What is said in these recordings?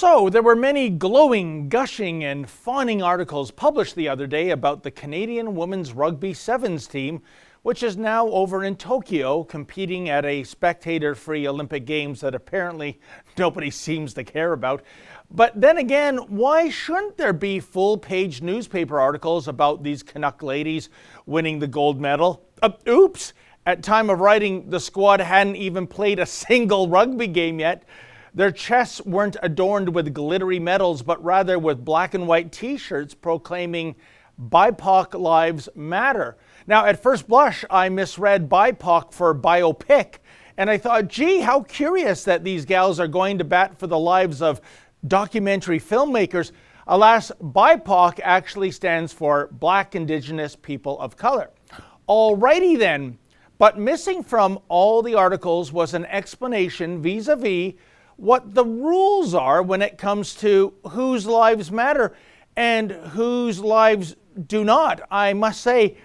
So, there were many glowing, gushing, and fawning articles published the other day about the Canadian women's rugby sevens team, which is now over in Tokyo competing at a spectator-free Olympic Games that apparently nobody seems to care about. But then again, why shouldn't there be full-page newspaper articles about these Canuck ladies winning the gold medal? Oops! At time of writing, the squad hadn't even played a single rugby game yet. Their chests weren't adorned with glittery medals, but rather with black and white t-shirts proclaiming BIPOC Lives Matter. Now, at first blush, I misread BIPOC for biopic, and I thought, gee, how curious that these gals are going to bat for the lives of documentary filmmakers. Alas, BIPOC actually stands for Black Indigenous People of Color. Alrighty then, but missing from all the articles was an explanation vis-a-vis what the rules are when it comes to whose lives matter and whose lives do not. I must say,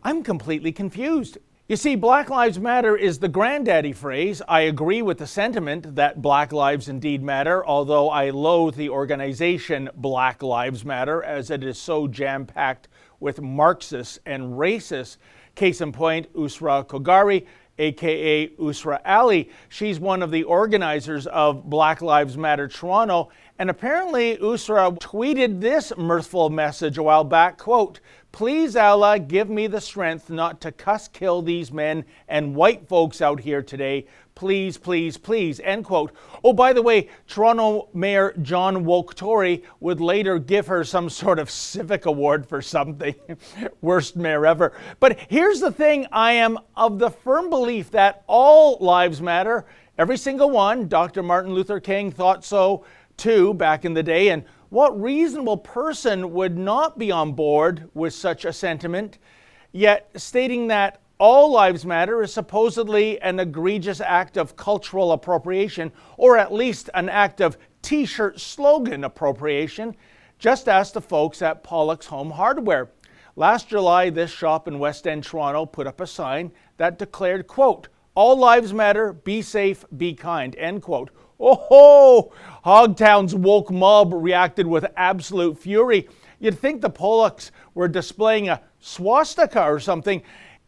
I'm completely confused. You see, Black Lives Matter is the granddaddy phrase. I agree with the sentiment that Black lives indeed matter, although I loathe the organization Black Lives Matter as it is so jam-packed with Marxists and racists. Case in point, Usra Kogari, aka Usra Ali. She's one of the organizers of Black Lives Matter Toronto, and apparently Usra tweeted this mirthful message a while back, quote, "Please Allah, give me the strength not to kill these men and white folks out here today. Please, please, please," end quote. Oh, by the way, Toronto Mayor John Woke-Torrey would later give her some sort of civic award for something. Worst mayor ever. But here's the thing, I am of the firm belief that all lives matter. Every single one. Dr. Martin Luther King thought so too back in the day. And what reasonable person would not be on board with such a sentiment? Yet stating that all lives matter is supposedly an egregious act of cultural appropriation, or at least an act of t-shirt slogan appropriation. Just ask the folks at Pollock's Home Hardware. Last July, this shop in West End, Toronto put up a sign that declared, quote, "All lives matter, be safe, be kind," end quote. Oh, Hogtown's woke mob reacted with absolute fury. You'd think the Pollocks were displaying a swastika or something.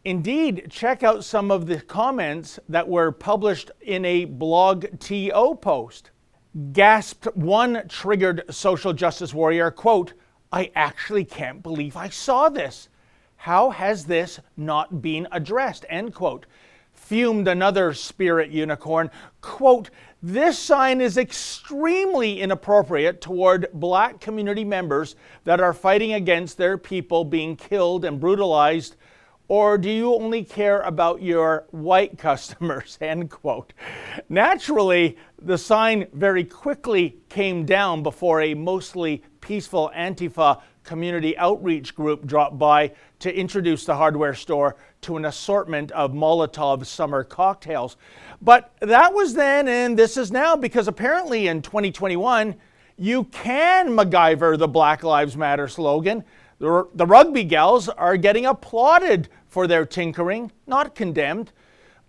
Indeed, check out some of the comments that were published in a blog TO post. Gasped one triggered social justice warrior, quote, "I actually can't believe I saw this. How has this not been addressed?" End quote. Fumed another spirit unicorn, quote, "This sign is extremely inappropriate toward Black community members that are fighting against their people being killed and brutalized. Or do you only care about your white customers?" End quote. Naturally, the sign very quickly came down before a mostly peaceful Antifa community outreach group dropped by to introduce the hardware store to an assortment of Molotov summer cocktails. But that was then and this is now, because apparently in 2021, you can MacGyver the Black Lives Matter slogan. The rugby gals are getting applauded for their tinkering, not condemned.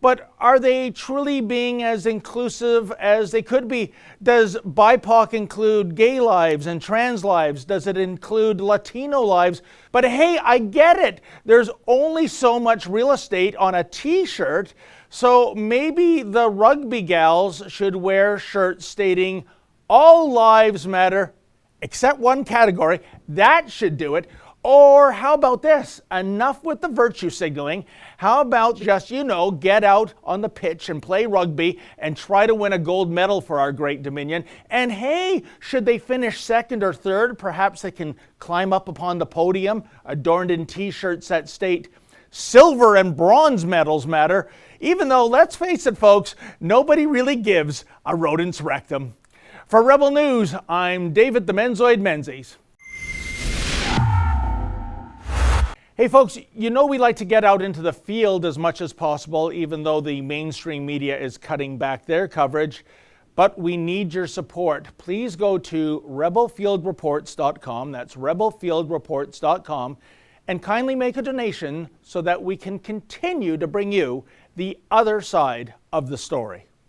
But are they truly being as inclusive as they could be? Does BIPOC include gay lives and trans lives? Does it include Latino lives? But hey, I get it. There's only so much real estate on a t-shirt, so maybe the rugby gals should wear shirts stating "All lives matter," except one category. That should do it. Or how about this? Enough with the virtue signaling. How about just, get out on the pitch and play rugby and try to win a gold medal for our great Dominion? And hey, should they finish second or third, perhaps they can climb up upon the podium adorned in t-shirts that state "Silver and bronze medals matter," even though, let's face it folks, nobody really gives a rodent's rectum. For Rebel News, I'm David the Menzoid Menzies. Hey folks, we like to get out into the field as much as possible, even though the mainstream media is cutting back their coverage. But we need your support. Please go to rebelfieldreports.com, that's rebelfieldreports.com, and kindly make a donation so that we can continue to bring you the other side of the story.